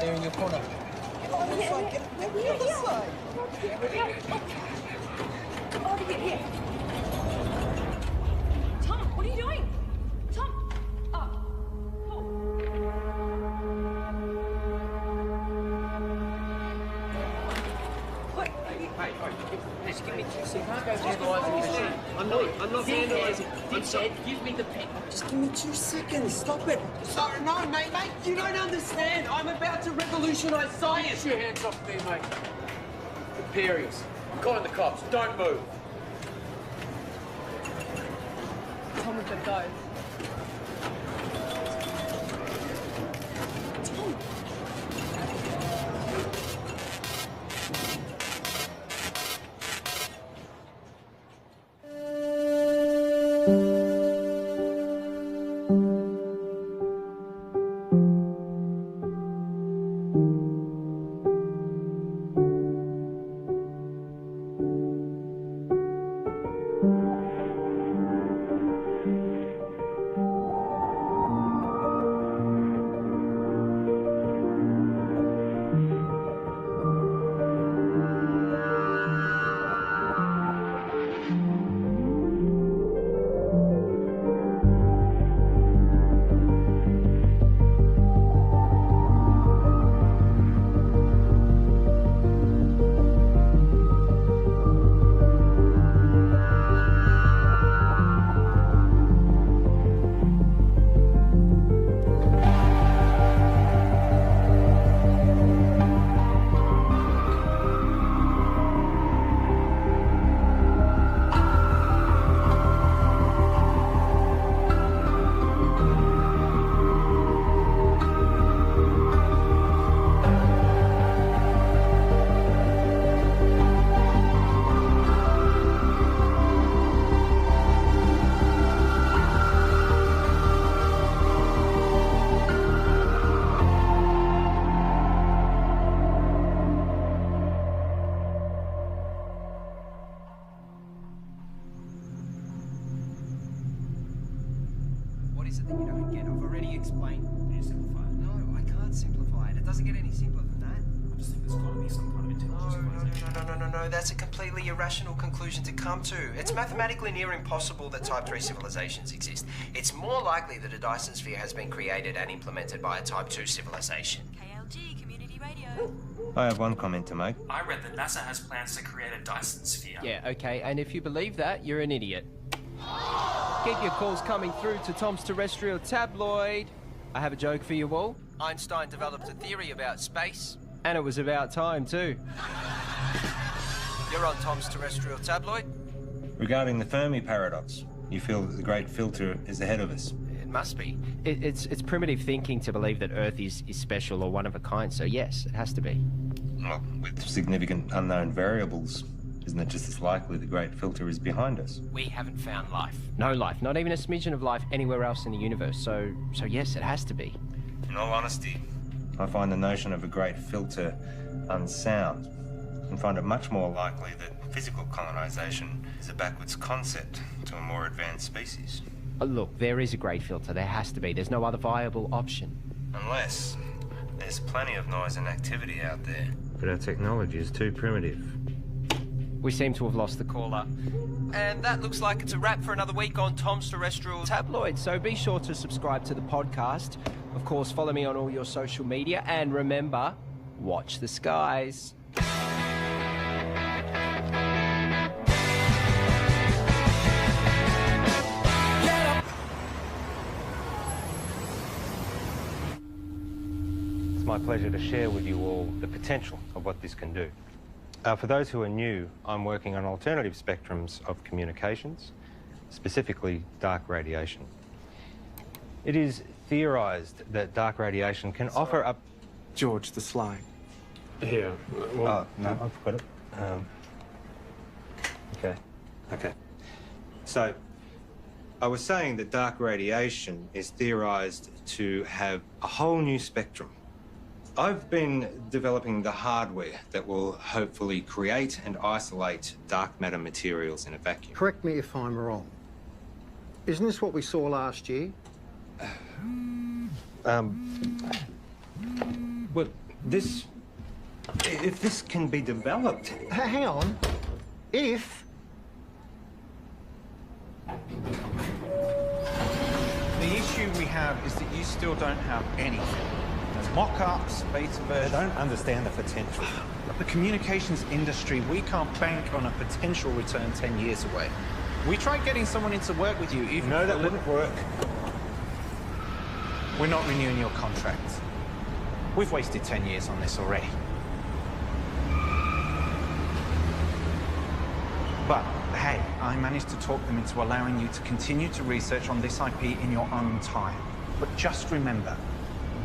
there in your corner. Oh, this side. Get the other side. Over here. Tom, what are you doing? Tom! Oh, cool. What? Hey, just give me 2 seconds. You can't go vandalising the machine. I'm not vandalising. I'm sorry. Give me the pen. Just give me 2 seconds. Stop it. Sorry, no, mate. You don't understand. I'm about to revolutionise science. Get your hands off me, mate. The Perrys. I'm calling the cops. Don't move. Tom, we've got to go. Tom! What is it that you don't get? I've already explained. Can you simplify it? No, I can't simplify it. It doesn't get any simpler than that. I just think there's got to be some kind of intelligent civilization. No. That's a completely irrational conclusion to come to. It's mathematically near impossible that Type 3 civilizations exist. It's more likely that a Dyson sphere has been created and implemented by a Type 2 civilization. KLG, Community Radio. I have one comment to make. I read that NASA has plans to create a Dyson sphere. Yeah, okay, and if you believe that, you're an idiot. Keep your calls coming through to Tom's Terrestrial Tabloid. I have a joke for you all. Einstein developed a theory about space, and it was about time too. You're on Tom's Terrestrial Tabloid. Regarding the Fermi paradox, you feel that the great filter is ahead of us. It must be. It's primitive thinking to believe that Earth is special or one of a kind, so yes, it has to be. Well, with significant unknown variables, isn't it just as likely the great filter is behind us? We haven't found life. No life, not even a smidgen of life anywhere else in the universe, so yes, it has to be. In all honesty, I find the notion of a great filter unsound and find it much more likely that physical colonization is a backwards concept to a more advanced species. Look, there is a great filter. There has to be. There's no other viable option. Unless there's plenty of noise and activity out there. But our technology is too primitive. We seem to have lost the caller. And that looks like it's a wrap for another week on Tom's Terrestrial Tabloid. So be sure to subscribe to the podcast. Of course, follow me on all your social media. And remember, watch the skies. It's my pleasure to share with you all the potential of what this can do. For those who are new, I'm working on alternative spectrums of communications, specifically dark radiation. It is theorised that dark radiation can offer up... George the Sly. Here. Well, no, I've got it. Okay. So, I was saying that dark radiation is theorised to have a whole new spectrum. I've been developing the hardware that will hopefully create and isolate dark matter materials in a vacuum. Correct me if I'm wrong. Isn't this what we saw last year? Well, if this can be developed. Hang on. If... The issue we have is that you still don't have anything. No mock-ups, beta I versions. don't understand the potential. The communications industry, we can't bank on a potential return 10 years away. We tried getting someone in to work with you, even No, that wouldn't work. We're not renewing your contract. We've wasted 10 years on this already. But, hey, I managed to talk them into allowing you to continue to research on this IP in your own time. But just remember,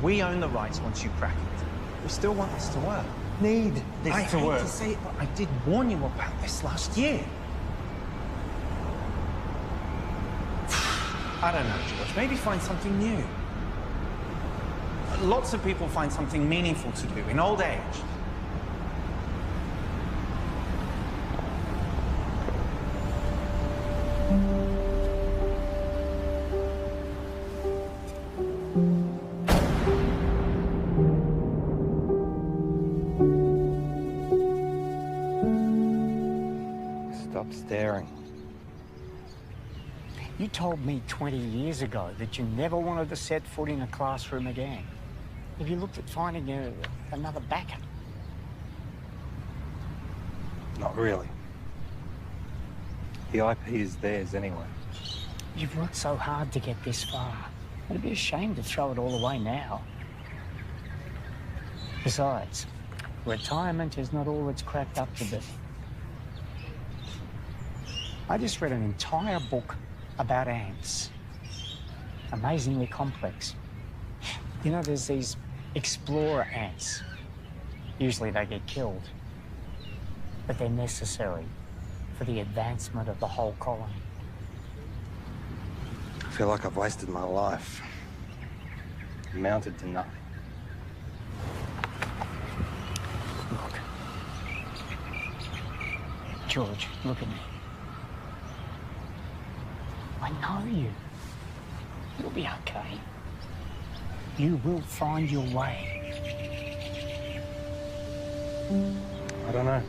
we own the rights once you crack it. We still want this to work. Need this I to hate work. to say it, but I did warn you about this last year. I don't know, George. Maybe find something new. Lots of people find something meaningful to do in old age. Stop staring. You told me 20 years ago that you never wanted to set foot in a classroom again. Have you looked at finding another backer? Not really. The IP is theirs anyway. You've worked so hard to get this far. It'd be a shame to throw it all away now. Besides, retirement is not all it's cracked up to be. I just read an entire book about ants. Amazingly complex. You know, there's these explorer ants. Usually they get killed, but they're necessary for the advancement of the whole colony. I feel like I've wasted my life. Amounted to nothing. Look. George, look at me. I know you. You'll be okay. You will find your way. I don't know.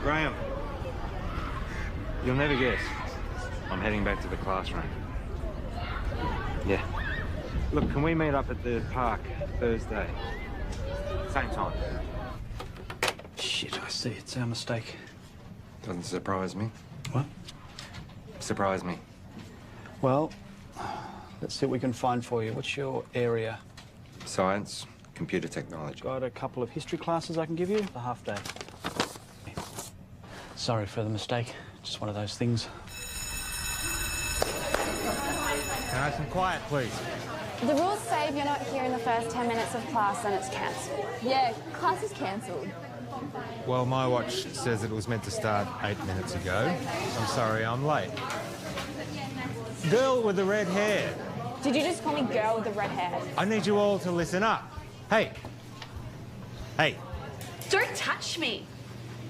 Graham, you'll never guess. I'm heading back to the classroom. Yeah. Look, can we meet up at the park Thursday? Same time. Shit, I see. It's our mistake. Doesn't surprise me. What? Surprise me. Well, let's see what we can find for you. What's your area? Science, computer technology. Got a couple of history classes I can give you. A half day. Sorry for the mistake. Just one of those things. Can I have some quiet, please? The rules say if you're not here in the first 10 minutes of class, then it's cancelled. Yeah, class is cancelled. Well, my watch says it was meant to start 8 minutes ago. I'm sorry, I'm late. Girl with the red hair. Did you just call me girl with the red hair? I need you all to listen up. Hey. Hey. Don't touch me.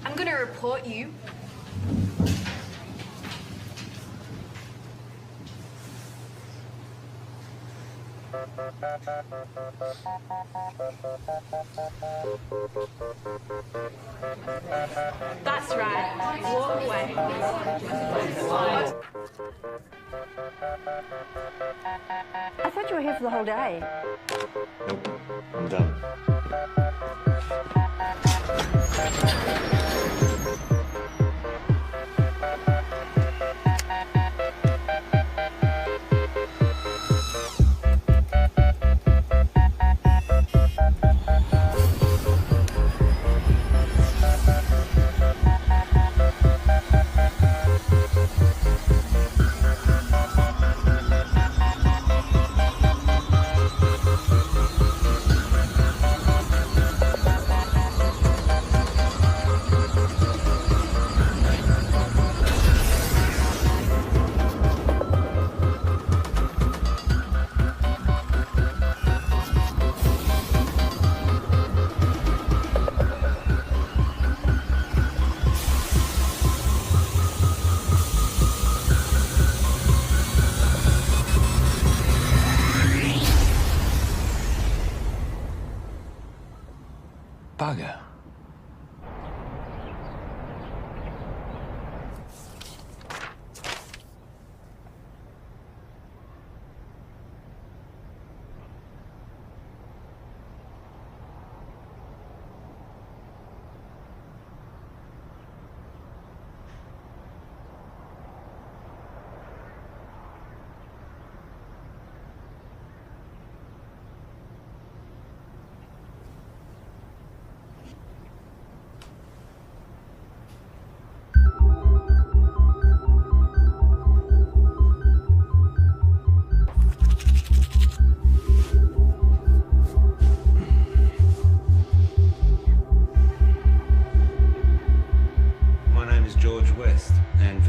I'm gonna report you. That's right. Walk away. I thought you were here for the whole day. Nope. I'm done.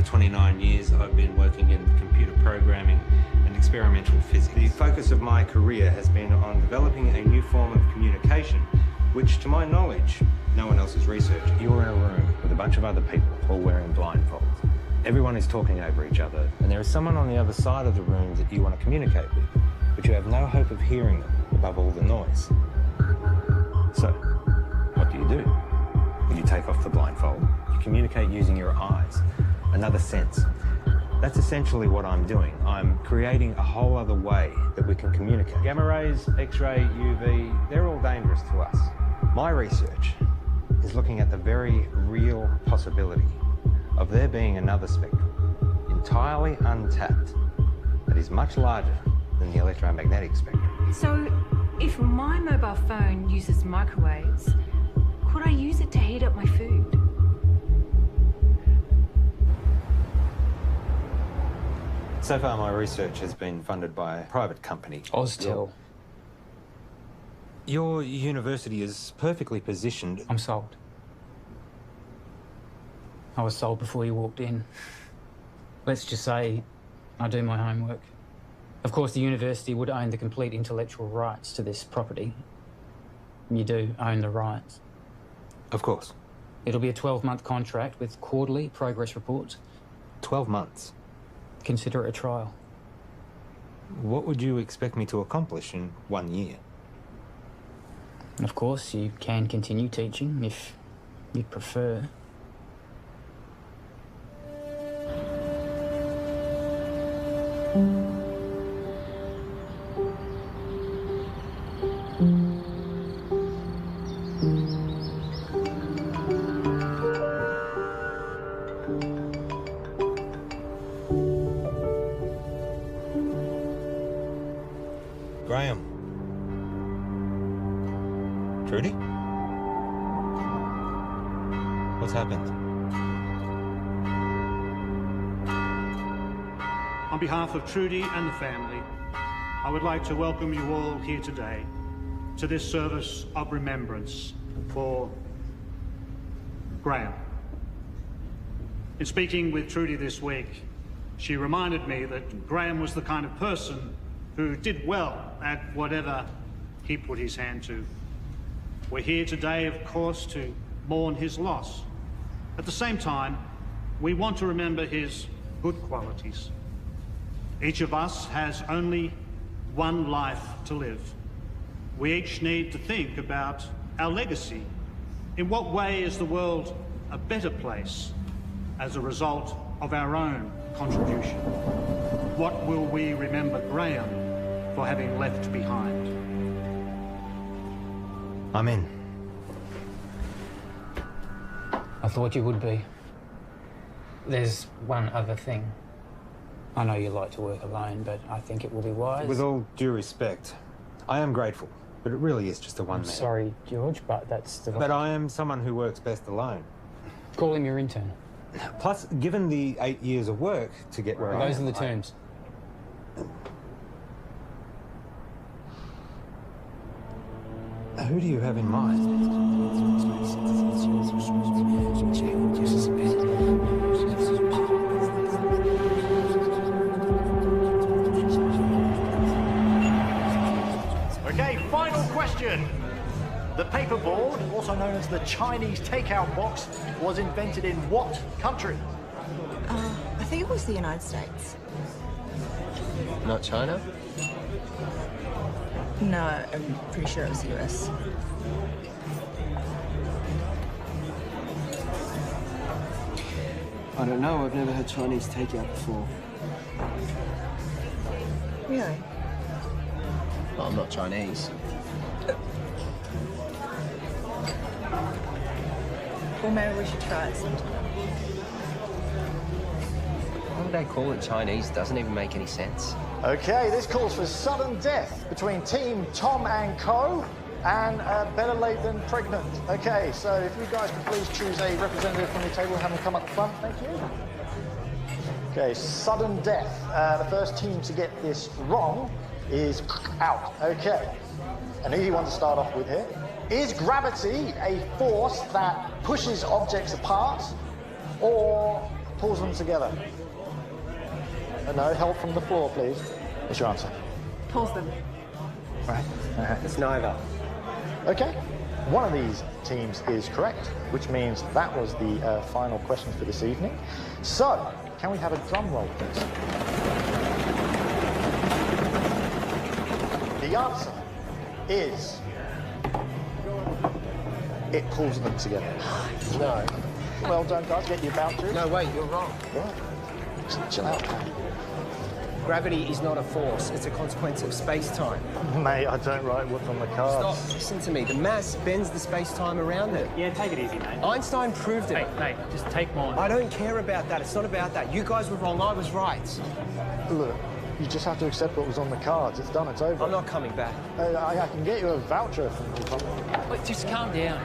29 years, I've been working in computer programming and experimental physics. The focus of my career has been on developing a new form of communication, which, to my knowledge, no one else has researched. You're in a room with a bunch of other people, all wearing blindfolds. Everyone is talking over each other, and there is someone on the other side of the room that you want to communicate with, but you have no hope of hearing them above all the noise. So, what do? When you take off the blindfold, you communicate using your eyes, another sense. That's essentially what I'm doing. I'm creating a whole other way that we can communicate. Gamma rays, X-ray, UV, they're all dangerous to us. My research is looking at the very real possibility of there being another spectrum, entirely untapped, that is much larger than the electromagnetic spectrum. So, if my mobile phone uses microwaves, could I use it to heat up my food? So far, my research has been funded by a private company. Oztel. Your university is perfectly positioned. I'm sold. I was sold before you walked in. Let's just say I do my homework. Of course, the university would own the complete intellectual rights to this property. You do own the rights. Of course. It'll be a 12-month contract with quarterly progress reports. 12 months? Consider it a trial. What would you expect me to accomplish in 1 year? Of course, you can continue teaching if you prefer. Graham. Trudy? What's happened? On behalf of Trudy and the family, I would like to welcome you all here today to this service of remembrance for Graham. In speaking with Trudy this week, she reminded me that Graham was the kind of person who did well at whatever he put his hand to. We're here today, of course, to mourn his loss. At the same time, we want to remember his good qualities. Each of us has only one life to live. We each need to think about our legacy. In what way is the world a better place as a result of our own contribution? What will we remember Graham for having left behind? I'm in. I thought you would be. There's one other thing. I know you like to work alone, but I think it will be wise. With all due respect, I am grateful, but it really is just a one-man. Sorry, George, but that's the... But I am someone who works best alone. Call him your intern. Plus, given the 8 years of work to get where I am... Those are the terms. Who do you have in mind? Okay, final question. The paperboard, also known as the Chinese takeout box, was invented in what country? I think it was the United States. Not China? No, I'm pretty sure it was the US. I don't know, I've never had Chinese takeout before. Really? Well, I'm not Chinese. Well, maybe we should try it sometime. Why would they call it Chinese? Doesn't even make any sense. Okay, this calls for sudden death between Team Tom and Co. and better late than pregnant. Okay, so if you guys could please choose a representative from your table and have them come up the front, thank you. Okay, sudden death. The first team to get this wrong is out. Okay, an easy one to start off with here. Is gravity a force that pushes objects apart, or pulls them together? No, help from the floor, please. What's your answer? Pulls them. Right. It's neither. Okay. One of these teams is correct, which means that was the final question for this evening. So, can we have a drum roll, please? The answer is... it pulls them together. No. Well done, guys. Get your vouchers. No, wait, you're wrong. What? Just chill out, man. Gravity is not a force, it's a consequence of space-time. Mate, I don't write what's on the cards. Stop, listen to me. The mass bends the space-time around it. Yeah, take it easy, mate. Einstein proved it. Mate, just take mine. I don't care about that. It's not about that. You guys were wrong, I was right. Look, you just have to accept what was on the cards. It's done, it's over. I'm not coming back. I can get you a voucher from the Republic. Wait, just calm down.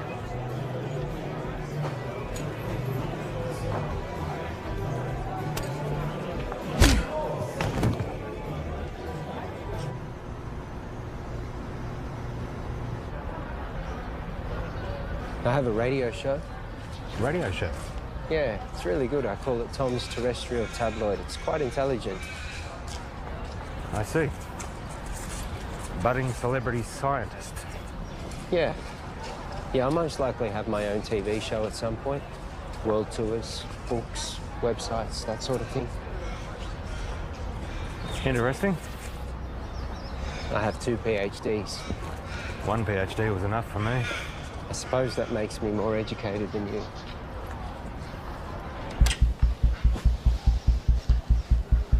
I have a radio show. Radio show? Yeah, it's really good. I call it Tom's Terrestrial Tabloid. It's quite intelligent. I see. Budding celebrity scientist. Yeah. Yeah, I'll most likely have my own TV show at some point. World tours, books, websites, that sort of thing. Interesting. I have 2 PhDs. One PhD was enough for me. I suppose that makes me more educated than you.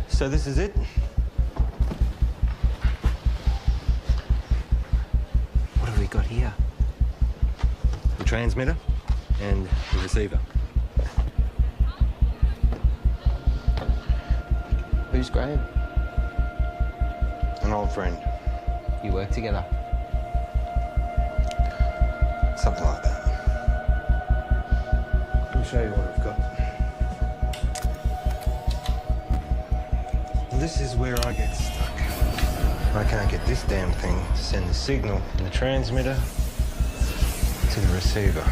So this is it? What have we got here? The transmitter and the receiver. Who's Graham? An old friend. You work together? Something like that. Let me show you what I've got. This is where I get stuck. I can't get this damn thing to send the signal from the transmitter to the receiver.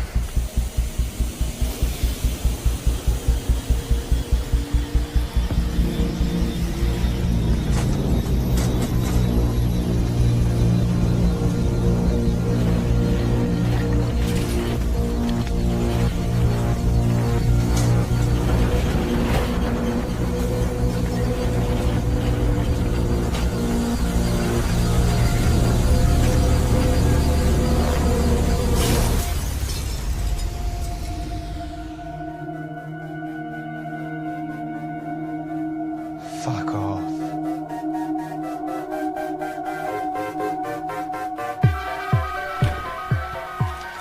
Fuck off.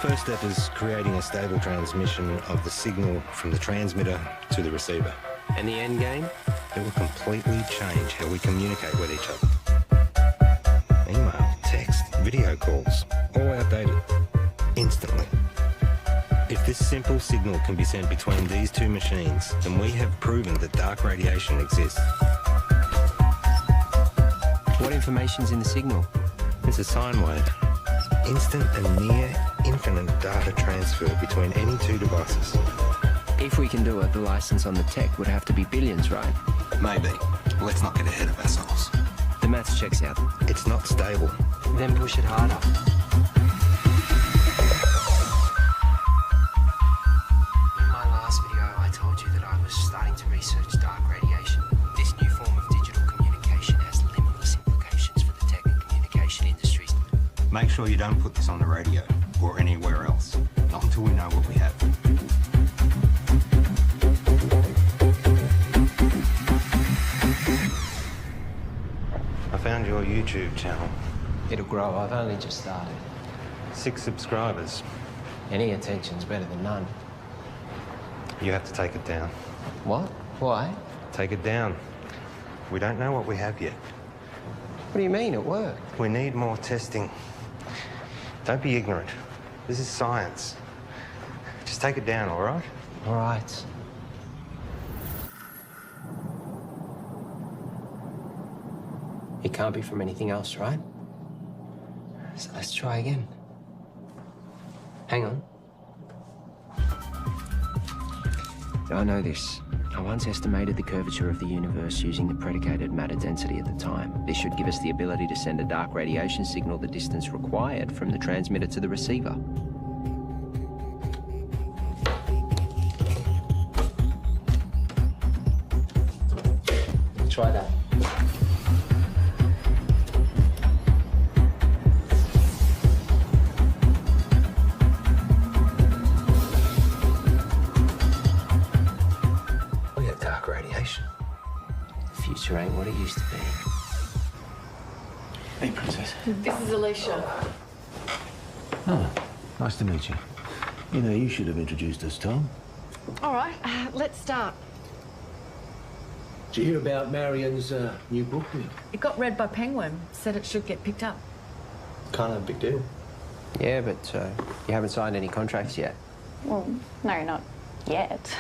First step is creating a stable transmission of the signal from the transmitter to the receiver. And the end game? It will completely change how we communicate with each other. Email, text, video calls, all outdated. Instantly. If this simple signal can be sent between these two machines, then we have proven that dark radiation exists. What information's in the signal? It's a sine wave. Instant and near infinite data transfer between any two devices. If we can do it, the license on the tech would have to be billions, right? Maybe. Let's not get ahead of ourselves. The maths checks out. It's not stable. Then push it harder. In my last video, I told you that I was starting to research dark radiation. This new form of digital communication has limitless implications for the tech and communication industries. Make sure you don't put this on the radio or anywhere else. Not until we know what we have. I found your YouTube channel. It'll grow. I've only just started. 6 subscribers. Any attention's better than none. You have to take it down. What? Why? Take it down. We don't know what we have yet. What do you mean, at work? We need more testing. Don't be ignorant. This is science. Just take it down, all right? All right. It can't be from anything else, right? So let's try again. Hang on. I know this. I once estimated the curvature of the universe using the predicated matter density at the time. This should give us the ability to send a dark radiation signal the distance required from the transmitter to the receiver. Try that. We got dark radiation. The future ain't what it used to be. Hey, Princess. This is Alicia. Oh, nice to meet you. You know, you should have introduced us, Tom. All right, let's start. Did you hear about Marion's new book? It got read by Penguin. Said it should get picked up. Kind of a big deal. Yeah, but you haven't signed any contracts yet. Well, no, not yet.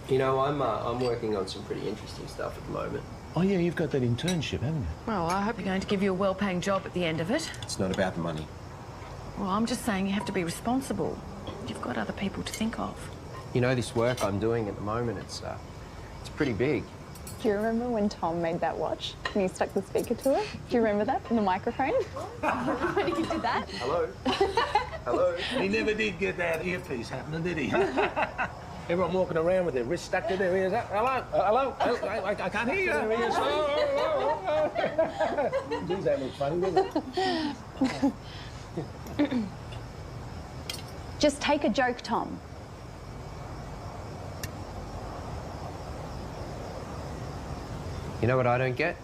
You know, I'm working on some pretty interesting stuff at the moment. Oh, yeah, you've got that internship, haven't you? Well, I hope you're going to give you a well-paying job at the end of it. It's not about the money. Well, I'm just saying you have to be responsible. You've got other people to think of. You know, this work I'm doing at the moment, it's pretty big. Do you remember when Tom made that watch and you stuck the speaker to it? Do you remember that in the microphone? When you did that? Hello? Hello? He never did get that earpiece happening, did he? Everyone walking around with their wrists stuck to their ears. Hello? Hello? I can't hear you. Geez, that looks funny, doesn't it? Just take a joke, Tom. You know what I don't get?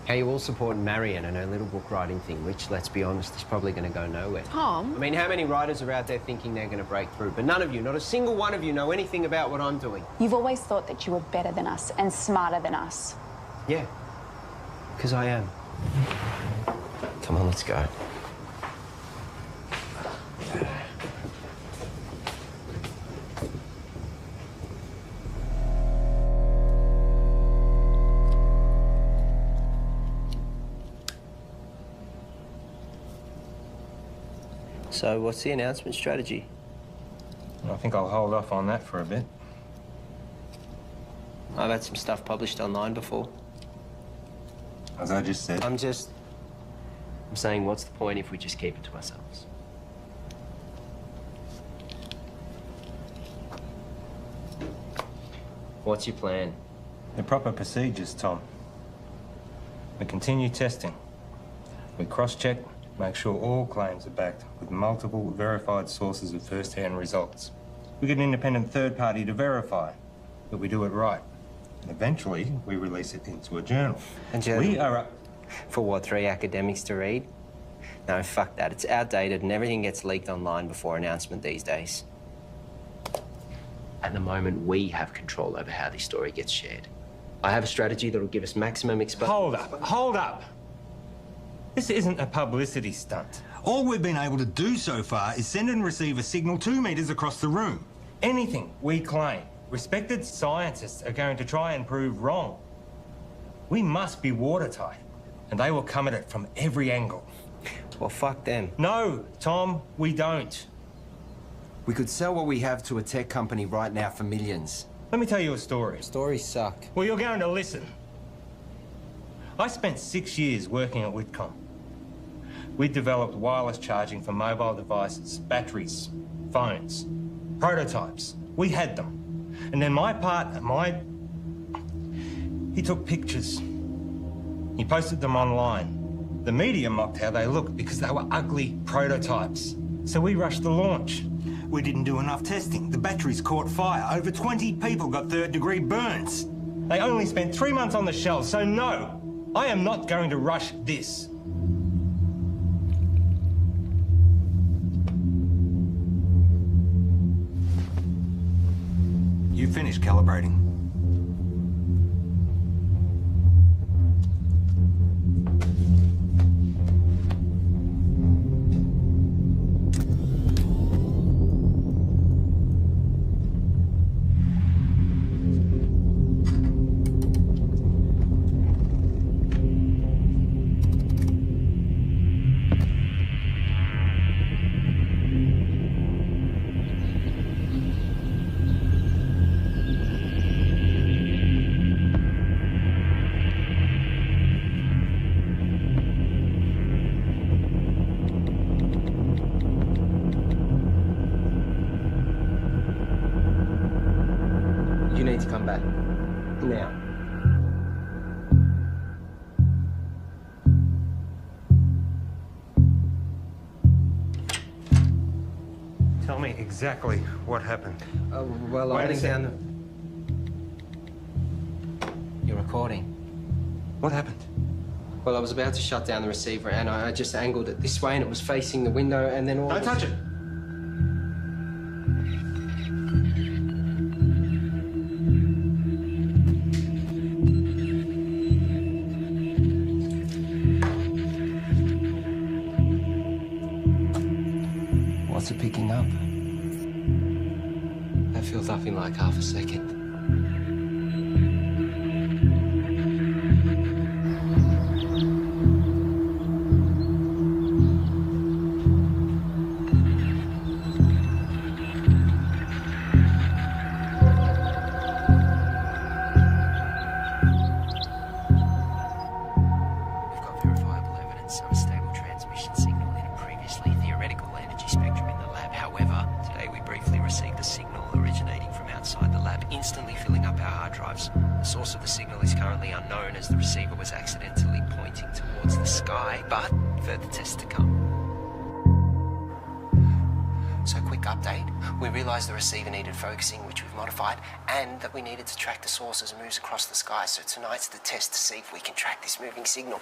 How you all support Marion and her little book writing thing, which, let's be honest, is probably going to go nowhere. Tom? I mean, how many writers are out there thinking they're going to break through? But none of you, not a single one of you, know anything about what I'm doing. You've always thought that you were better than us and smarter than us. Yeah, because I am. Come on, let's go. So, what's the announcement strategy? I think I'll hold off on that for a bit. I've had some stuff published online before. As I just said. I'm saying, what's the point if we just keep it to ourselves? What's your plan? The proper procedures, Tom. We continue testing. We cross-check, make sure all claims are backed with multiple verified sources of first-hand results. We get an independent third party to verify that we do it right. And eventually, we release it into a journal. A journal? We are up... For what, 3 academics to read? No, fuck that. It's outdated and everything gets leaked online before announcement these days. At the moment, we have control over how this story gets shared. I have a strategy that'll give us maximum exposure. Hold up. This isn't a publicity stunt. All we've been able to do so far is send and receive a signal 2 meters across the room. Anything we claim, respected scientists are going to try and prove wrong. We must be watertight, and they will come at it from every angle. Well, fuck them. No, Tom, we don't. We could sell what we have to a tech company right now for millions. Let me tell you a story. Stories suck. Well, you're going to listen. I spent 6 years working at Whitcomb. We developed wireless charging for mobile devices, batteries, phones, prototypes. We had them. And then my partner, he took pictures. He posted them online. The media mocked how they looked because they were ugly prototypes. So we rushed the launch. We didn't do enough testing. The batteries caught fire. Over 20 people got third-degree burns. They only spent 3 months on the shelves, so no, I am not going to rush this. You finished calibrating. You need to come back. Now. Tell me exactly what happened. Well, I'm heading down the... You're recording. What happened? Well, I was about to shut down the receiver and I just angled it this way and it was facing the window and then all... Don't touch it! What's it picking up? That feels nothing like half a second. The receiver needed focusing, which we've modified, and that we needed to track the source as it moves across the sky. So tonight's the test to see if we can track this moving signal.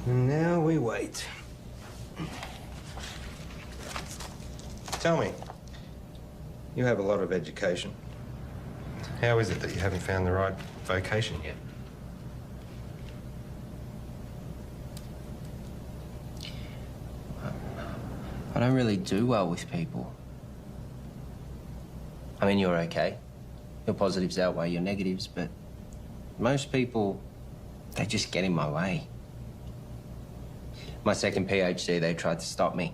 And now we wait. Tell me, you have a lot of education. How is it that you haven't found the right vocation yet? I don't really do well with people. I mean, you're okay. Your positives outweigh your negatives, but most people, they just get in my way. My second PhD, they tried to stop me.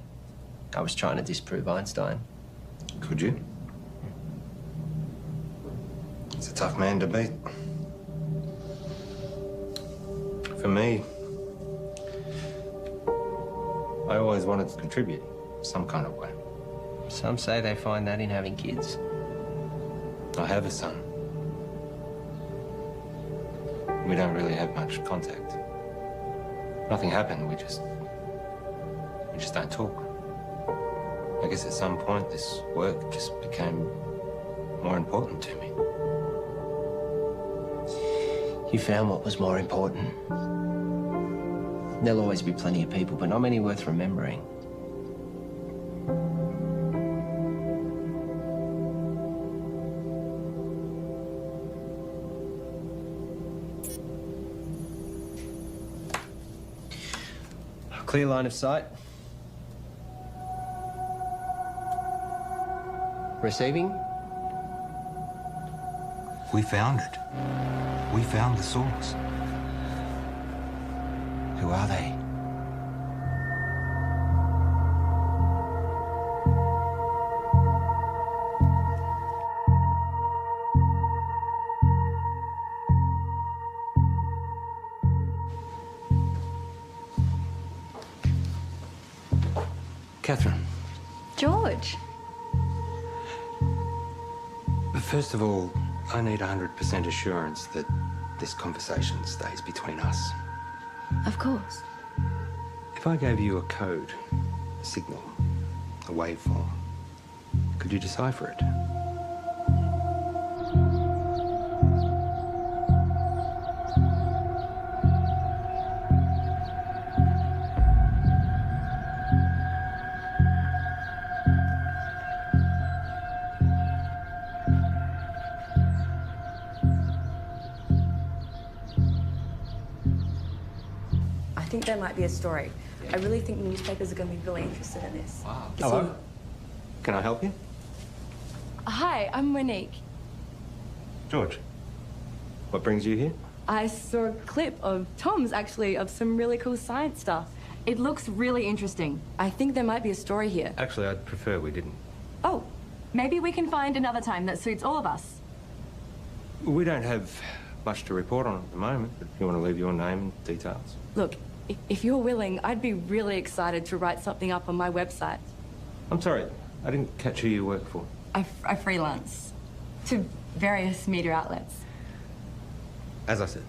I was trying to disprove Einstein. Could you? It's a tough man to beat. For me, I always wanted to contribute some kind of way. Some say they find that in having kids. I have a son. We don't really have much contact. Nothing happened, we just don't talk. I guess at some point this work just became more important to me. You found what was more important. There'll always be plenty of people, but not many worth remembering. Clear line of sight. Receiving? We found it. We found the source. Who are they? Catherine. George. First of all, I need 100% assurance that this conversation stays between us. Of course. If I gave you a code, a signal, a waveform, could you decipher it? I think there might be a story. I really think newspapers are going to be really interested in this. Wow. Hello. Can I help you? Hi, I'm Monique. George. What brings you here? I saw a clip of Tom's, actually, of some really cool science stuff. It looks really interesting. I think there might be a story here. Actually, I'd prefer we didn't. Oh, maybe we can find another time that suits all of us. We don't have much to report on at the moment, but if you want to leave your name and details. Look, If you're willing, I'd be really excited to write something up on my website. I'm sorry, I didn't catch who you work for. I freelance to various media outlets. As I said,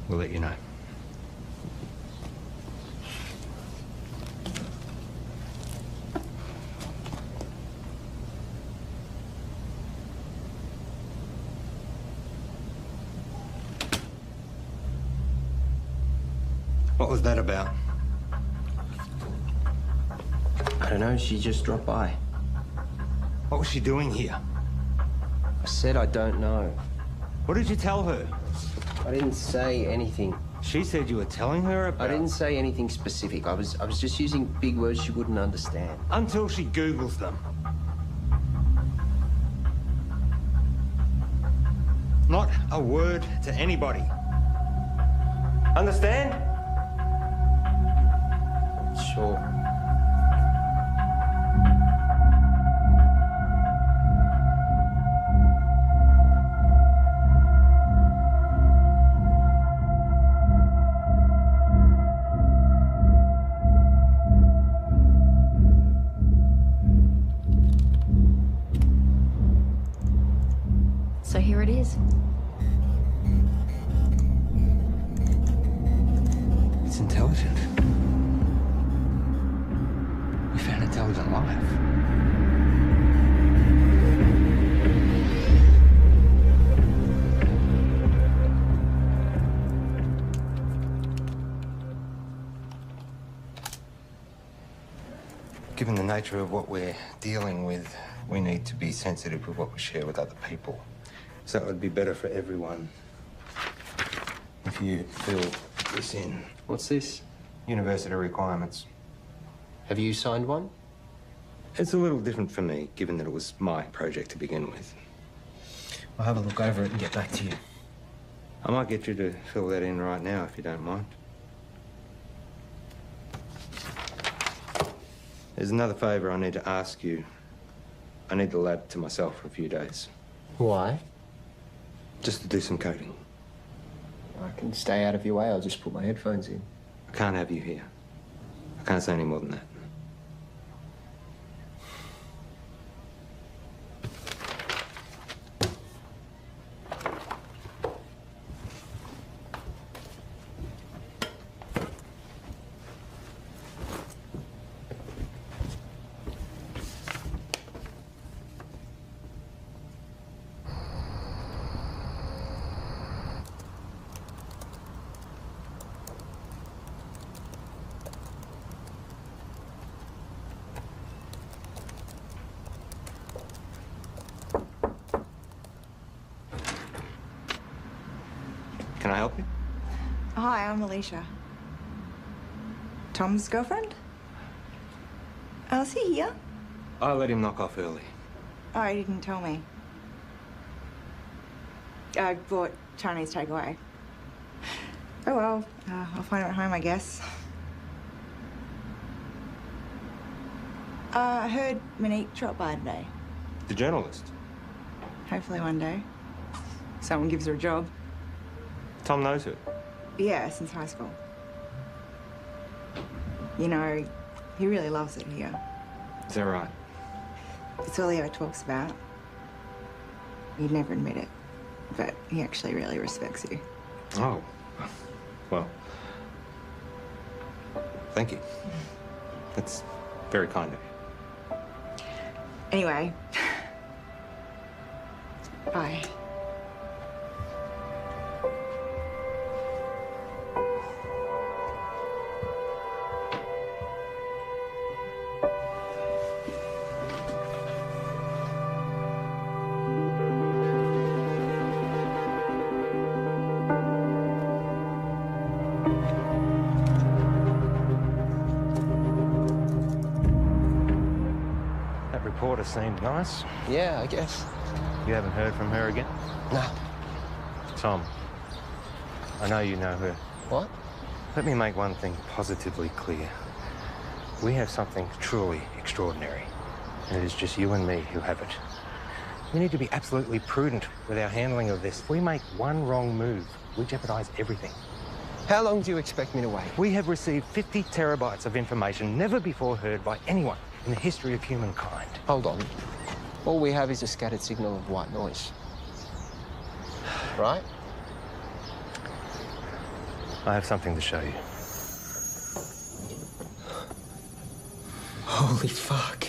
we'll let you know. What was that about? I don't know, she just dropped by. What was she doing here? I said I don't know. What did you tell her? I didn't say anything. She said you were telling her about... I didn't say anything specific. I was just using big words she wouldn't understand. Until she Googles them. Not a word to anybody. Understand? Sure. So here it is. It's intelligent. We found intelligent life. Given the nature of what we're dealing with, we need to be sensitive with what we share with other people. So it would be better for everyone if you fill this in. What's this? University requirements. Have you signed one? It's a little different for me, given that it was my project to begin with. I'll have a look over it and get back to you. I might get you to fill that in right now, if you don't mind. There's another favour I need to ask you. I need the lab to myself for a few days. Why? Just to do some coding. I can stay out of your way. I'll just put my headphones in. I can't have you here. I can't say any more than that. Can I help you? Hi, I'm Alicia. Tom's girlfriend? Oh, is he here? I let him knock off early. Oh, he didn't tell me. I bought Chinese takeaway. Oh well, I'll find him at home, I guess. I heard Monique dropped by today. The journalist. Hopefully one day. Someone gives her a job. Tom knows her. Yeah, since high school. You know, he really loves it here. Is that right? It's all he ever talks about. He'd never admit it, but he actually really respects you. Oh. Well. Thank you. That's very kind of you. Anyway. Bye. Reporter seemed nice. Yeah, I guess. You haven't heard from her again? No. Tom, I know you know her. What? Let me make one thing positively clear. We have something truly extraordinary, and it is just you and me who have it. We need to be absolutely prudent with our handling of this. If we make one wrong move, we jeopardize everything. How long do you expect me to wait? We have received 50 terabytes of information never before heard by anyone in the history of humankind. Hold on. All we have is a scattered signal of white noise. Right? I have something to show you. Holy fuck.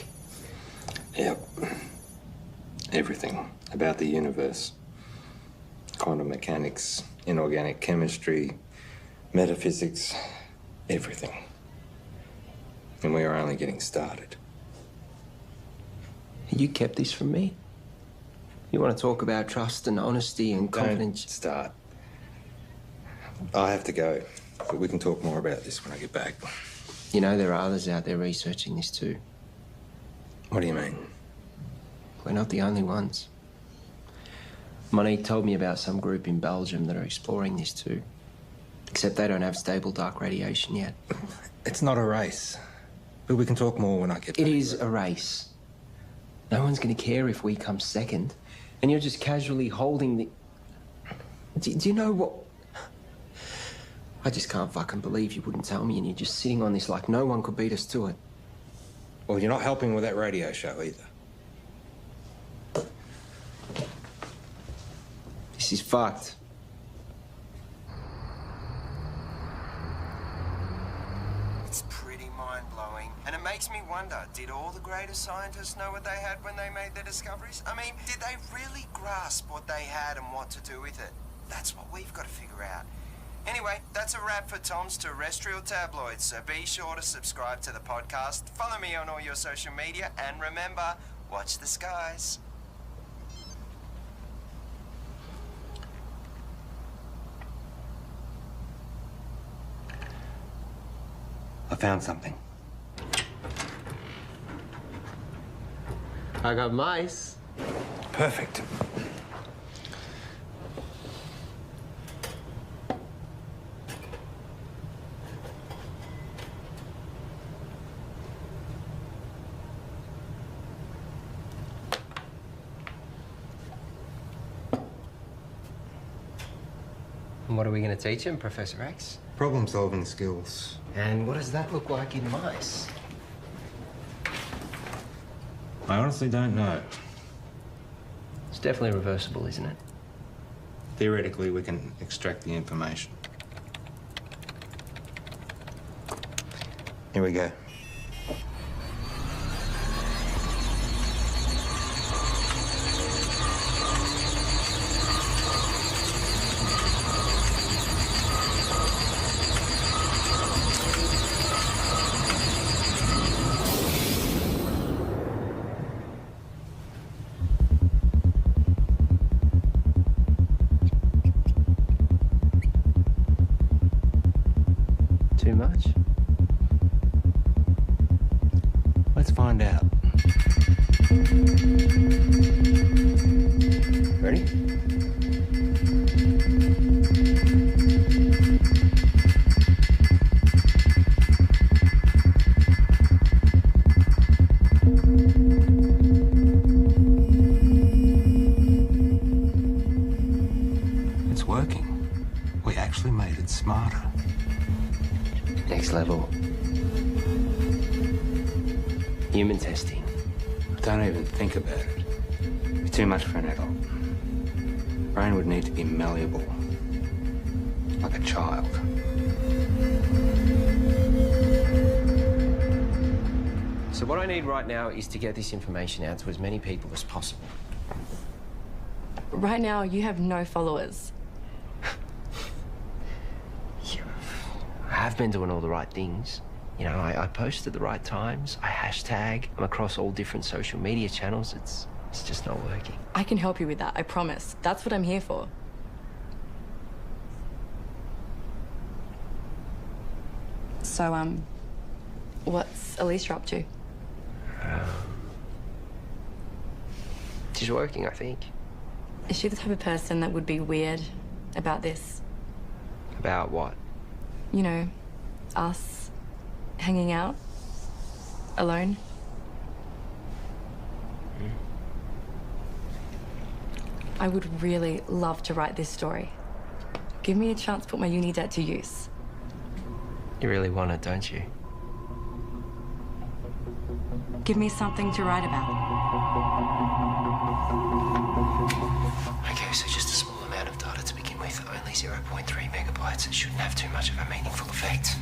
Yep. Everything about the universe. Quantum mechanics, inorganic chemistry, metaphysics, everything. And we are only getting started. You kept this from me? You want to talk about trust and honesty and confidence? Don't start. I have to go, but we can talk more about this when I get back. You know, there are others out there researching this too. What do you mean? We're not the only ones. Monique told me about some group in Belgium that are exploring this too. Except they don't have stable dark radiation yet. It's not a race. But we can talk more when I get back. It is a race. No one's going to care if we come second. And you're just casually holding the... Do you know what... I just can't fucking believe you wouldn't tell me and you're just sitting on this like no one could beat us to it. Well, you're not helping with that radio show either. This is fucked. It's pretty mind-blowing. And it makes me wonder, did all the greatest scientists know what they had when they made their discoveries? I mean, did they really grasp what they had and what to do with it? That's what we've got to figure out. Anyway, that's a wrap for Tom's Terrestrial Tabloids, so be sure to subscribe to the podcast, follow me on all your social media, and remember, watch the skies. I found something. I got mice. Perfect. And what are we going to teach him, Professor X? Problem-solving skills. And what does that look like in mice? I honestly don't know. It's definitely reversible, isn't it? Theoretically, we can extract the information. Here we go. Too much? Let's find out. Ready? It's working. We actually made it smarter. Next level. Human testing. Don't even think about it. It's too much for an adult. Brain would need to be malleable. Like a child. So what I need right now is to get this information out to as many people as possible. Right now, you have no followers. I have been doing all the right things. You know, I post at the right times. I hashtag. I'm across all different social media channels. It's just not working. I can help you with that, I promise. That's what I'm here for. So, what's Alicia up to? She's working, I think. Is she the type of person that would be weird about this? About what? You know, us hanging out alone. I would really love to write this story. Give me a chance to put my uni debt to use. You really want it, don't you? Give me something to write about. Okay, so just a small amount of data to begin with. Only 0.3 megabytes. It shouldn't have too much of a meaningful effect.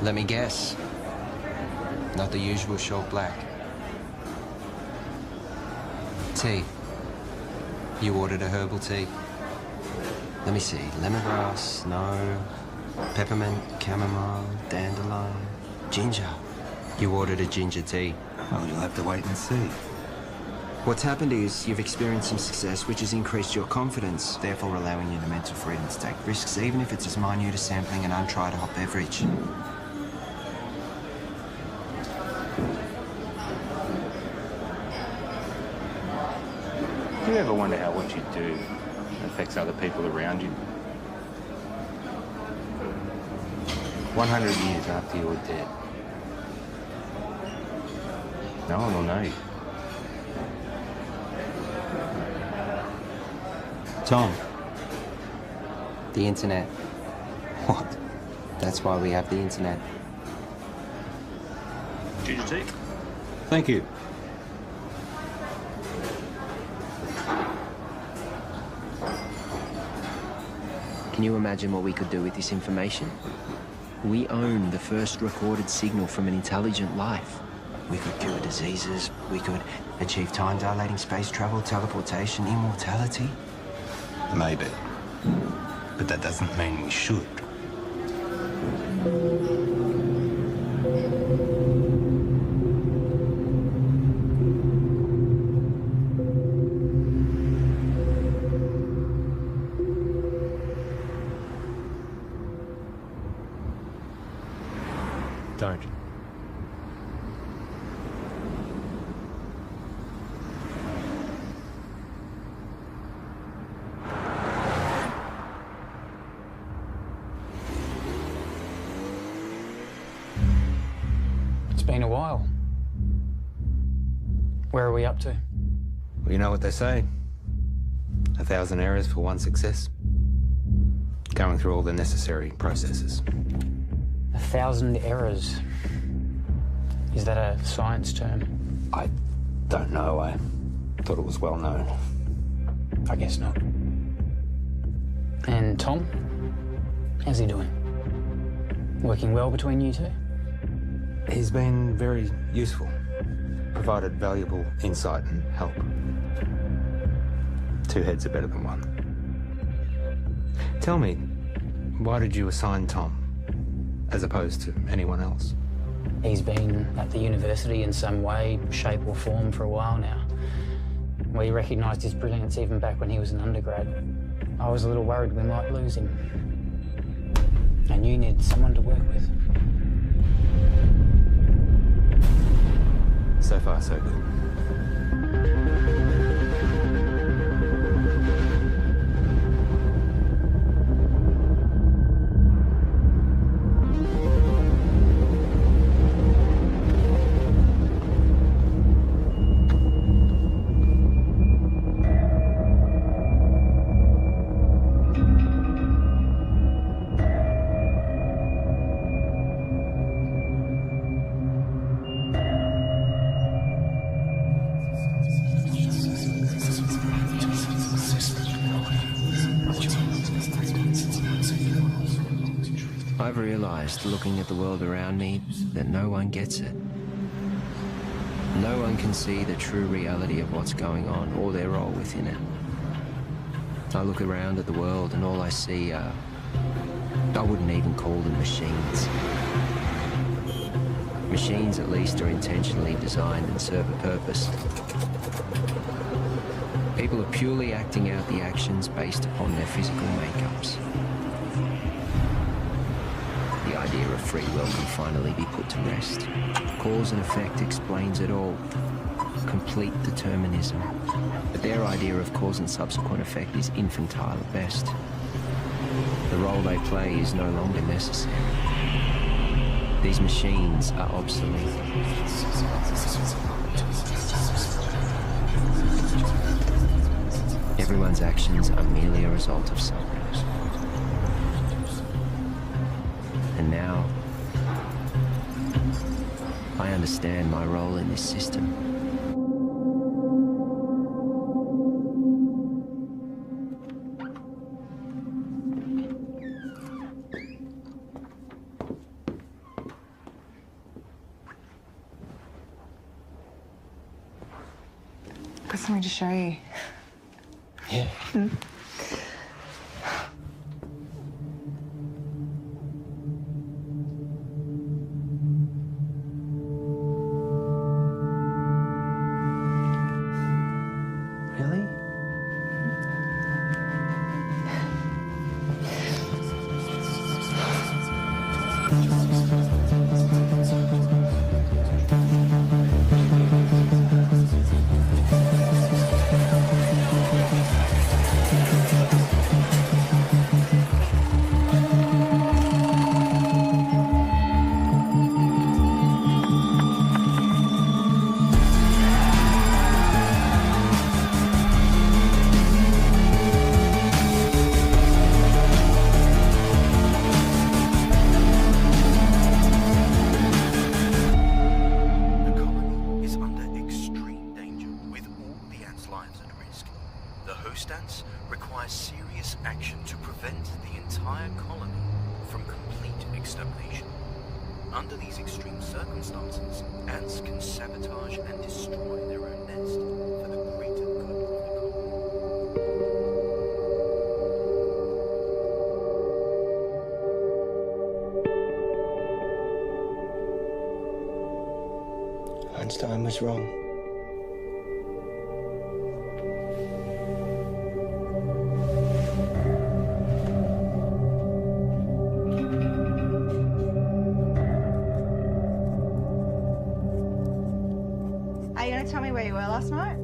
Let me guess. Not the usual short black. Tea. You ordered a herbal tea. Let me see. Lemongrass, no. Peppermint, chamomile, dandelion, ginger. You ordered a ginger tea. Well, you'll have to wait and see. What's happened is you've experienced some success, which has increased your confidence, therefore allowing you the mental freedom to take risks, even if it's as minute as sampling an untried hot beverage. Do you ever wonder how what you do affects other people around you? 100 years after you're dead, no one will know you. Tom. The internet. What? That's why we have the internet. Ginger tea? Thank you. Can you imagine what we could do with this information? We own the first recorded signal from an intelligent life. We could cure diseases, we could achieve time-dilating space travel, teleportation, immortality. Maybe. But that doesn't mean we should. Don't. It's been a while. Where are we up to? Well, you know what they say. 1,000 errors for one success. Going through all the necessary processes. 1,000 errors. Is that a science term? I don't know. I thought it was well known. I guess not. And Tom? How's he doing? Working well between you two? He's been very useful. Provided valuable insight and help. Two heads are better than one. Tell me, why did you assign Tom as opposed to anyone else? He's been at the university in some way, shape or form for a while now. We recognised his brilliance even back when he was an undergrad. I was a little worried we might lose him. And you needed someone to work with. So far, so good. I've realized, looking at the world around me, that no one gets it. No one can see the true reality of what's going on or their role within it. I look around at the world and all I see are... I wouldn't even call them machines. Machines, at least, are intentionally designed and serve a purpose. People are purely acting out the actions based upon their physical makeups. The idea of free will can finally be put to rest. Cause and effect explains it all. Complete determinism. But their idea of cause and subsequent effect is infantile at best. The role they play is no longer necessary. These machines are obsolete. Everyone's actions are merely a result of something. And now, I understand my role in this system. Got something to show you. Yeah. Really? Under these extreme circumstances, ants can sabotage and destroy their own nest for the greater good of the colony. Einstein was wrong. Are you going to tell me where you were last night?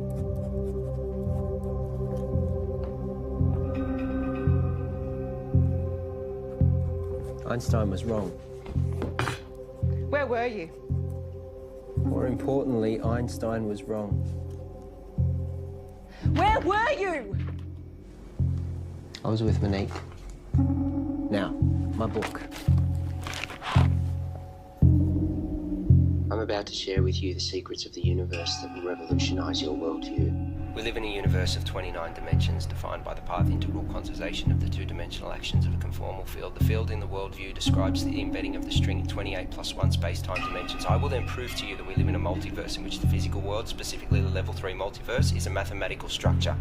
Einstein was wrong. Where were you? More importantly, Einstein was wrong. Where were you? I was with Monique. Now, my book. I'm about to share with you the secrets of the universe that will revolutionize your worldview. We live in a universe of 29 dimensions defined by the path integral quantization of the two-dimensional actions of a conformal field. The field in the worldview describes the embedding of the string in 28 plus 1 space-time dimensions. I will then prove to you that we live in a multiverse in which the physical world, specifically the level 3 multiverse, is a mathematical structure.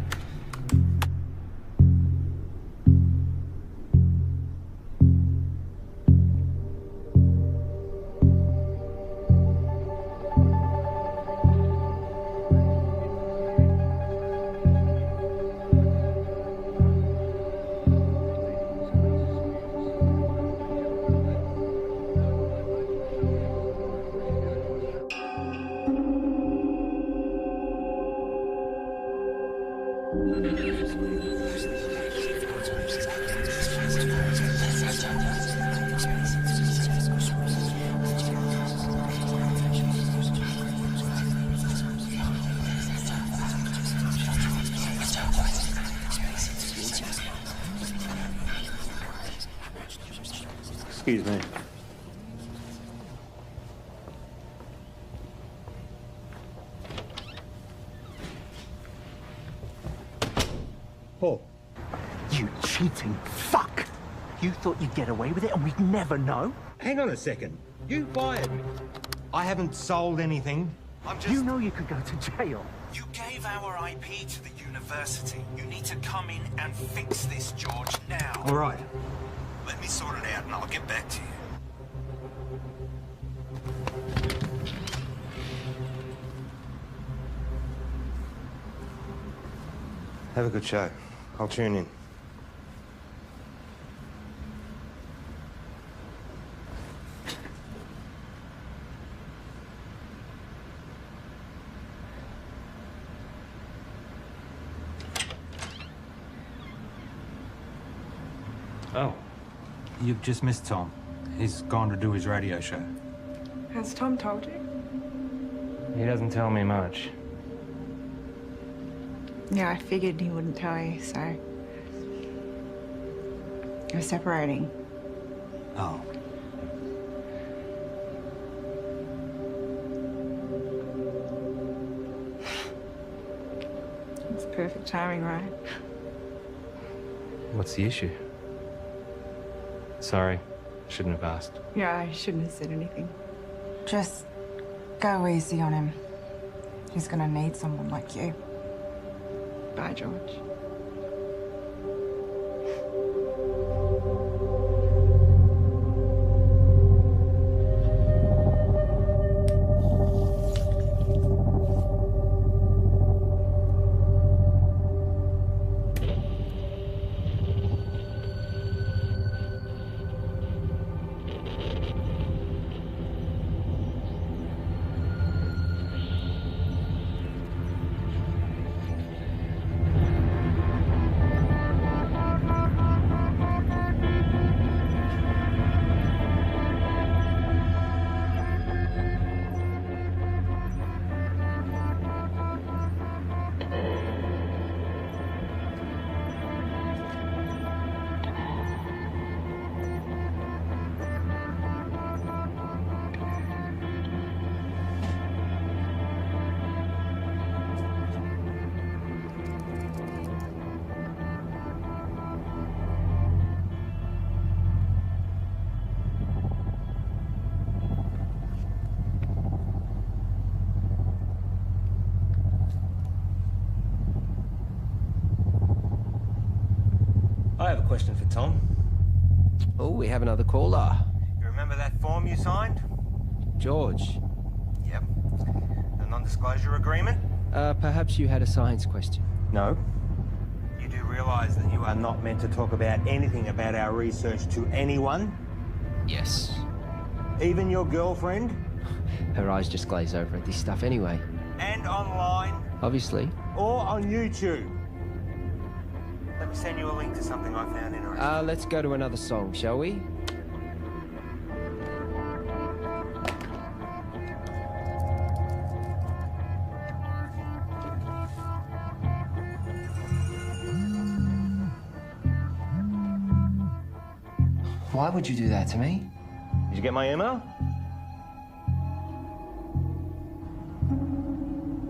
Excuse me. Oh. You cheating fuck! You thought you'd get away with it and we'd never know? Hang on a second. You fired me. I haven't sold anything. You know you could go to jail. You gave our IP to the university. You need to come in and fix this, George, now. All right. Let me sort it out and I'll get back to you. Have a good show. I'll tune in. Oh, you've just missed Tom. He's gone to do his radio show. Has Tom told you? He doesn't tell me much. Yeah, I figured he wouldn't tell you, so... We're separating. Oh. It's perfect timing, right? What's the issue? Sorry, shouldn't have asked. Yeah, I shouldn't have said anything. Just go easy on him. He's gonna need someone like you. Bye, George. I have a question for Tom. Oh, we have another caller. You remember that form you signed? George. Yep. The non-disclosure agreement? Perhaps you had a science question. No. You do realise that you are not meant to talk about anything about our research to anyone? Yes. Even your girlfriend? Her eyes just glaze over at this stuff anyway. And online? Obviously. Or on YouTube? Let me send you a link to something I found interesting. Let's go to another song, shall we? Why would you do that to me? Did you get my email?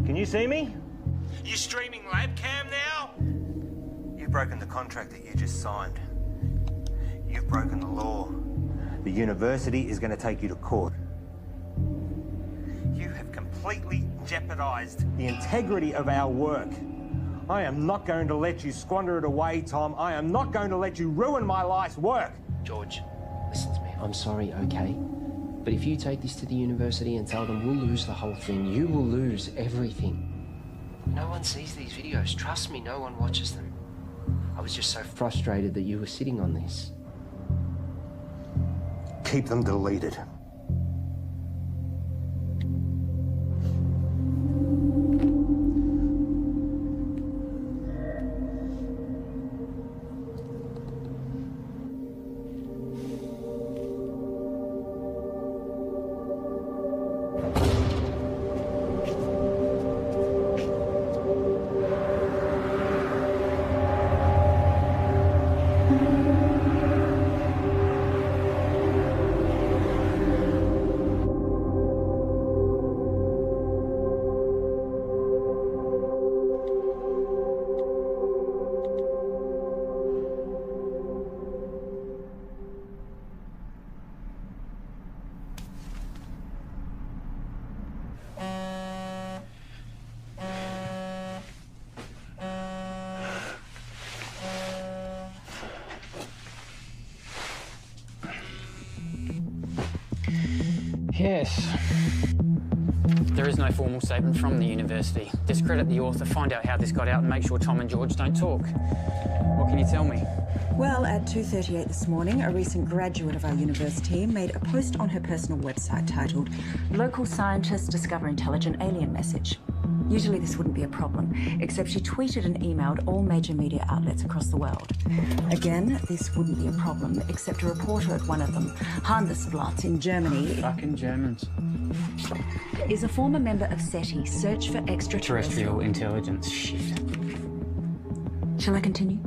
Can you see me? You streaming labcam now? You've broken the contract that you just signed. You've broken the law. The university is going to take you to court. You have completely jeopardized the integrity of our work. I am not going to let you squander it away, Tom. I am not going to let you ruin my life's work. George, listen to me. I'm sorry, okay? But if you take this to the university and tell them we'll lose the whole thing, you will lose everything. No one sees these videos. Trust me, no one watches them. I was just so frustrated that you were sitting on this. Keep them deleted. Yes. There is no formal statement from the university. Discredit the author, find out how this got out, and make sure Tom and George don't talk. What can you tell me? Well, at 2:38 this morning, a recent graduate of our university made a post on her personal website titled, "Local Scientists Discover Intelligent Alien Message." Usually this wouldn't be a problem, except she tweeted and emailed all major media outlets across the world. Again, this wouldn't be a problem, except a reporter at one of them, Handelsblatt in Germany. Fucking Germans. Is a former member of SETI, Search for Terrestrial Intelligence. Shit. Shall I continue?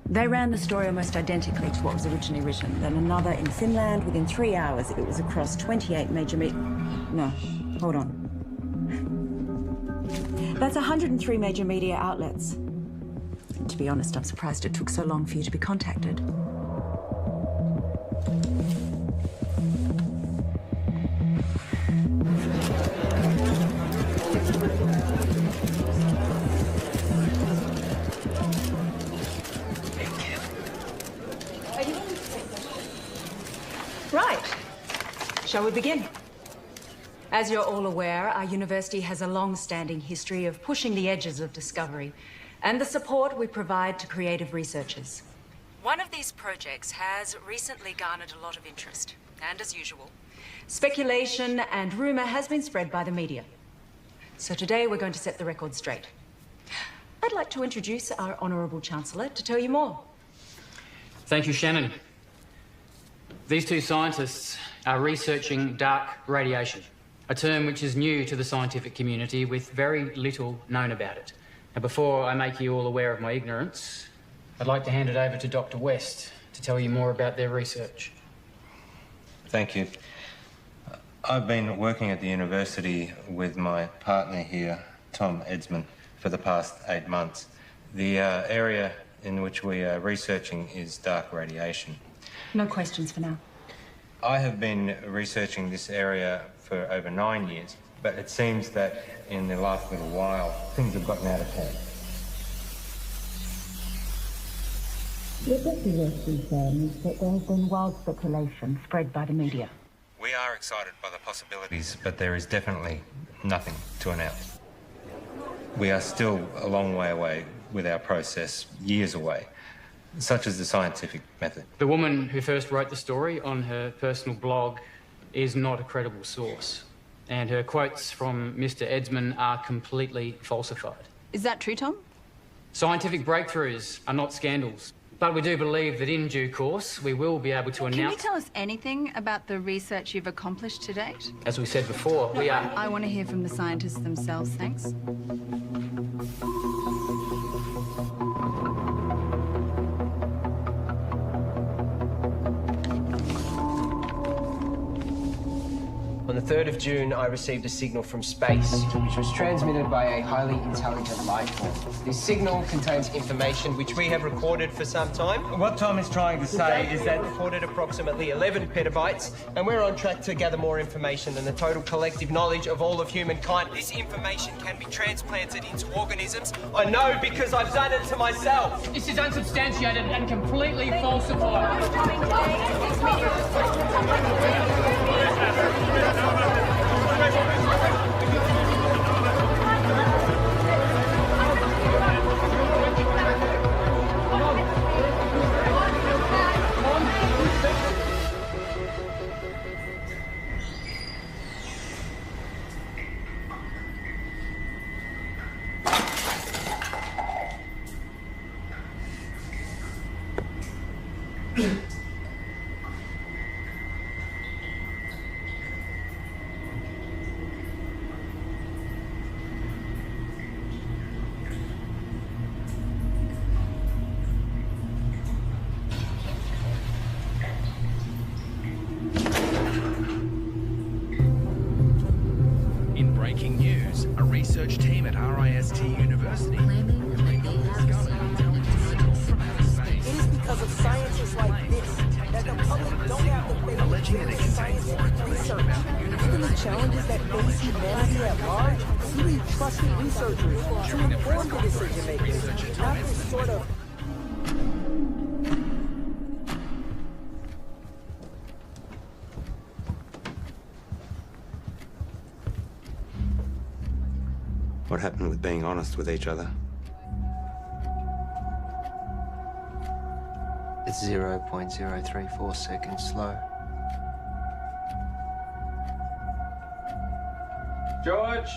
They ran the story almost identically to what was originally written. Then another in Finland. Within 3 hours, it was across 28 major No, hold on. That's 103 major media outlets. To be honest, I'm surprised it took so long for you to be contacted. Right. Shall we begin? As you're all aware, our university has a long-standing history of pushing the edges of discovery and the support we provide to creative researchers. One of these projects has recently garnered a lot of interest, and as usual, speculation and rumor has been spread by the media. So today we're going to set the record straight. I'd like to introduce our Honourable Chancellor to tell you more. Thank you, Shannon. These two scientists are researching dark radiation, a term which is new to the scientific community with very little known about it. Now, before I make you all aware of my ignorance, I'd like to hand it over to Dr. West to tell you more about their research. Thank you. I've been working at the university with my partner here, Tom Edsman, for the past 8 months. The area in which we are researching is dark radiation. No questions for now. I have been researching this area for over 9 years, but it seems that in the last little while, things have gotten out of hand. What Dr. West is saying is that there has been wild speculation spread by the media. We are excited by the possibilities, but there is definitely nothing to announce. We are still a long way away with our process, years away, such as the scientific method. The woman who first wrote the story on her personal blog is not a credible source, and her quotes from Mr. Edsman are completely falsified. Is that true, Tom? Scientific breakthroughs are not scandals, but we do believe that in due course we will be able to announce... Can you tell us anything about the research you've accomplished to date? As we said before, we are... I want to hear from the scientists themselves, thanks. On the 3rd of June, I received a signal from space, which was transmitted by a highly intelligent life form. This signal contains information which we have recorded for some time. What Tom is trying to say is that... recorded approximately 11 petabytes, and we're on track to gather more information than the total collective knowledge of all of humankind. This information can be transplanted into organisms. I know because I've done it to myself. This is unsubstantiated and completely falsified. In breaking news, a research team at RIST University It is because of sciences like this that the public don't have the faith alleging that it contains more information about the universe. the challenges that face humanity at large. You need trusted researchers to inform the decision makers, not this sort of... What happened with being honest with each other? It's 0.034 seconds slow. George!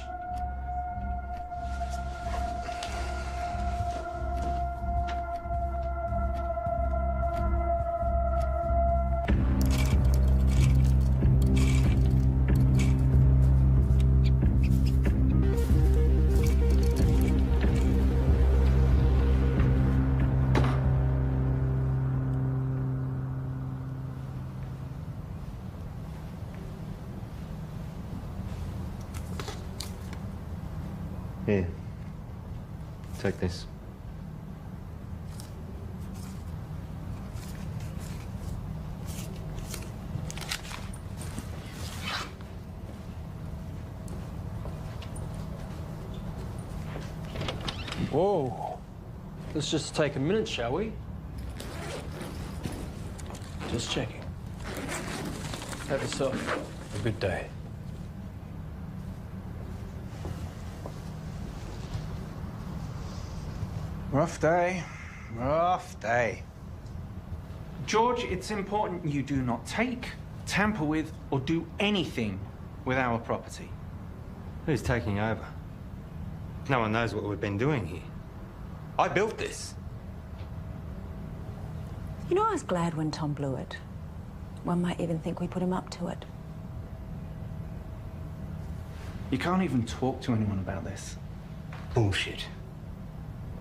Here. Take this. Whoa. Let's just take a minute, shall we? Just checking. Have yourself a good day. Rough day. Rough day. George, it's important you do not take, tamper with, or do anything with our property. Who's taking over? No one knows what we've been doing here. I built this. You know, I was glad when Tom blew it. One might even think we put him up to it. You can't even talk to anyone about this. Bullshit.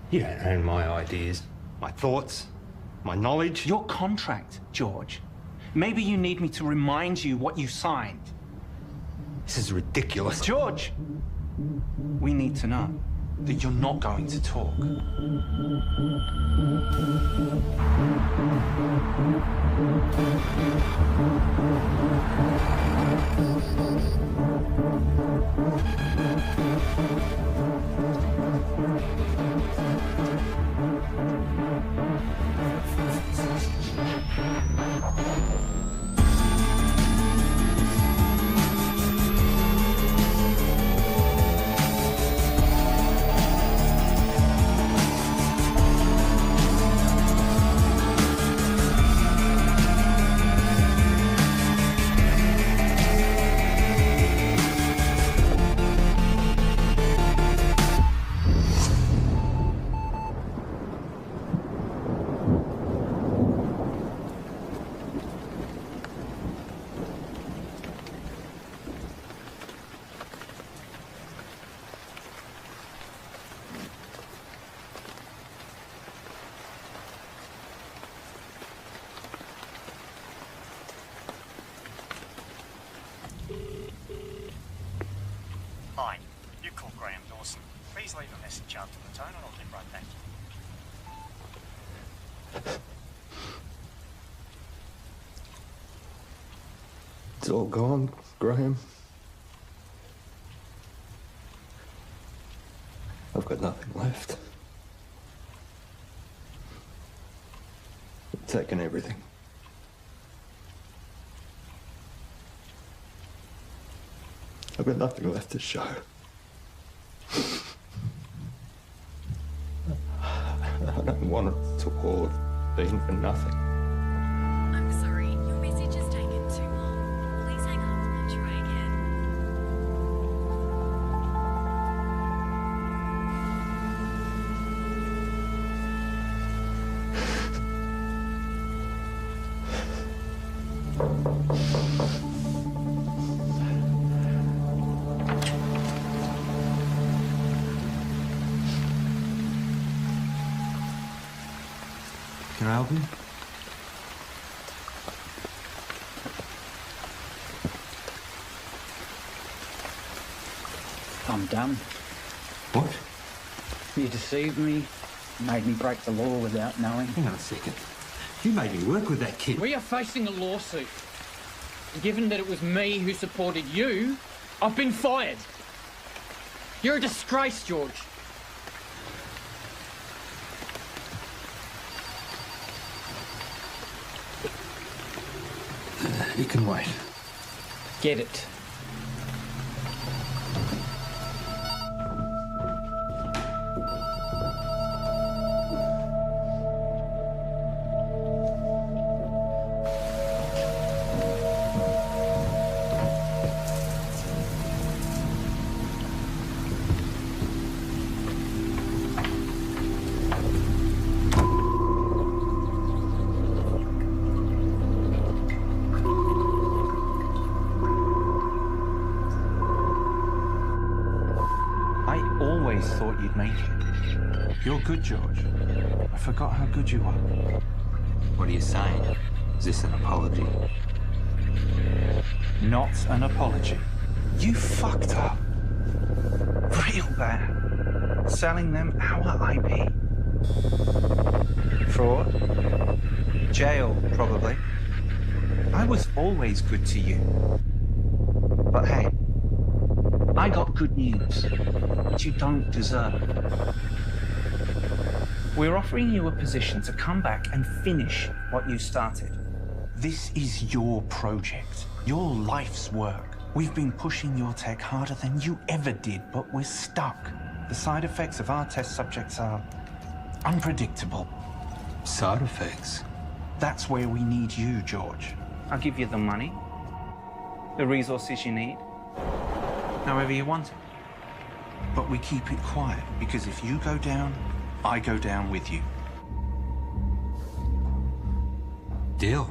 You don't own my ideas, my thoughts, my knowledge. Your contract, George. Maybe you need me to remind you what you signed. This is ridiculous. George! We need to know that you're not going to talk. Hi, you called Graham Dawson. Please leave a message after the tone and I'll get right back to you. It's all gone, Graham. I've got nothing left. They've taken everything. I've got nothing left to show. I don't want it to all have been for nothing. I'm sorry, your message has taken too long. Please hang up and try again. Can I help you? I'm done. What? You deceived me, made me break the law without knowing. Hang on a second. You made me work with that kid. We are facing a lawsuit. Given that it was me who supported you, I've been fired. You're a disgrace, George. You can wait. Get it. always thought you'd make it. You're good, George. I forgot how good you are. What are you saying? Is this an apology? Not an apology. You fucked up. Real bad. Selling them our IP. Fraud. Jail, probably. I was always good to you. But hey, I got good news that you don't deserve. We're offering you a position to come back and finish what you started. This is your project, your life's work. We've been pushing your tech harder than you ever did, but we're stuck. The side effects of our test subjects are unpredictable. Side effects? That's where we need you, George. I'll give you the money, the resources you need, however you want it. But we keep it quiet, because if you go down, I go down with you. Deal.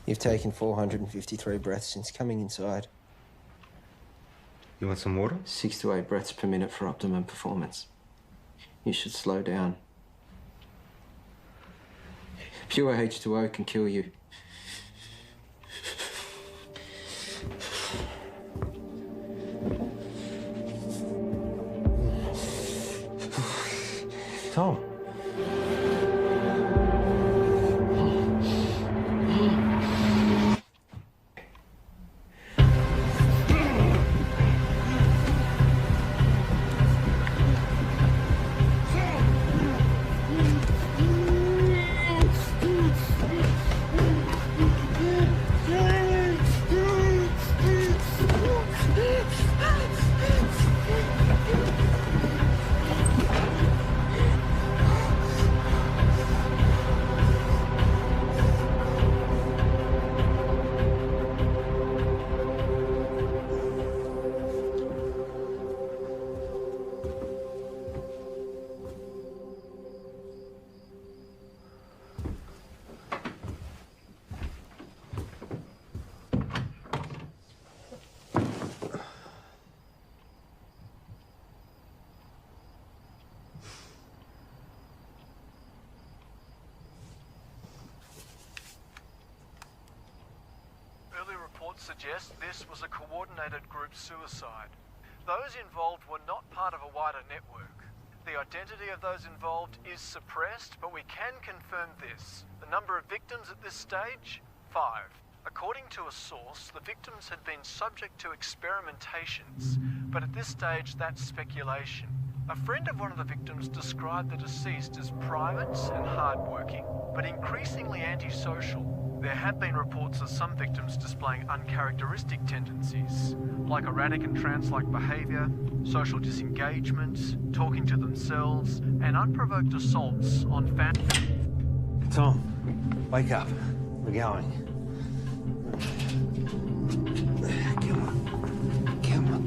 You've taken 453 breaths since coming inside. You want some water? 6 to 8 breaths per minute for optimum performance. You should slow down. Pure H2O can kill you. Tom. Suggest this was a coordinated group suicide. Those involved were not part of a wider network. The identity of those involved is suppressed, but we can confirm this. The number of victims at this stage? 5. According to a source, the victims had been subject to experimentations, but at this stage that's speculation. A friend of one of the victims described the deceased as private and hardworking, but increasingly antisocial. There have been reports of some victims displaying uncharacteristic tendencies, like erratic and trance-like behaviour, social disengagement, talking to themselves, and unprovoked assaults on family. Tom, wake up. We're going. Come on. Come on.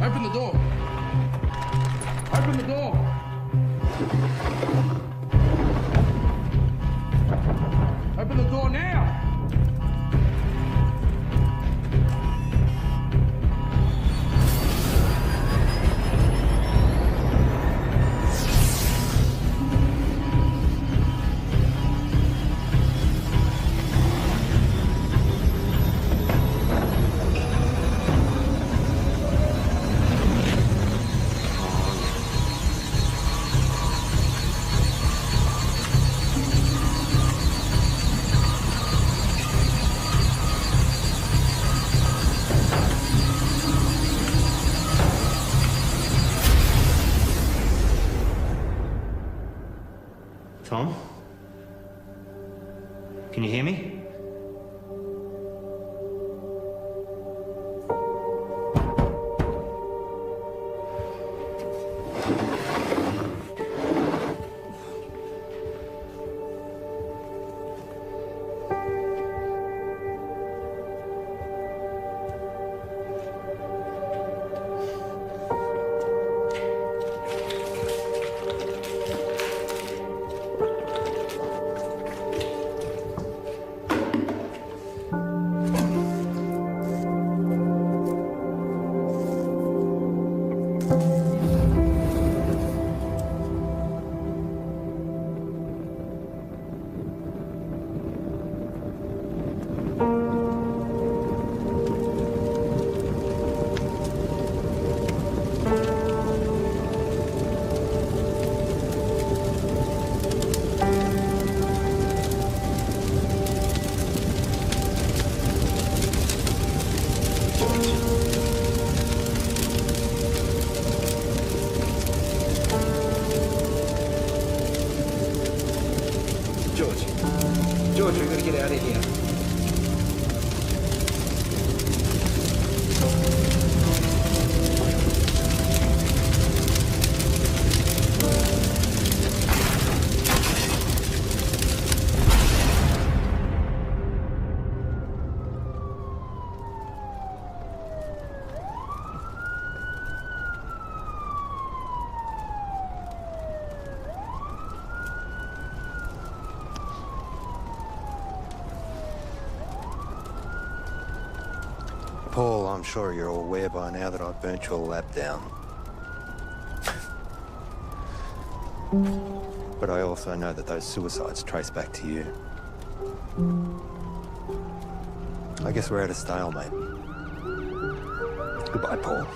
Open the door. Open the door. Open the door now. Tom? Can you hear me? George, we've got to get out of here. Paul, I'm sure you're all aware by now that I've burnt your lab down. But I also know that those suicides trace back to you. I guess we're at a stalemate. Goodbye, Paul.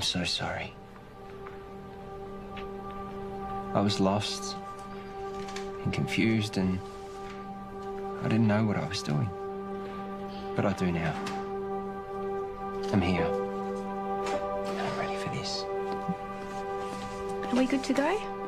I'm so sorry. I was lost and confused, and I didn't know what I was doing. But I do now. I'm here. I'm ready for this. Are we good to go?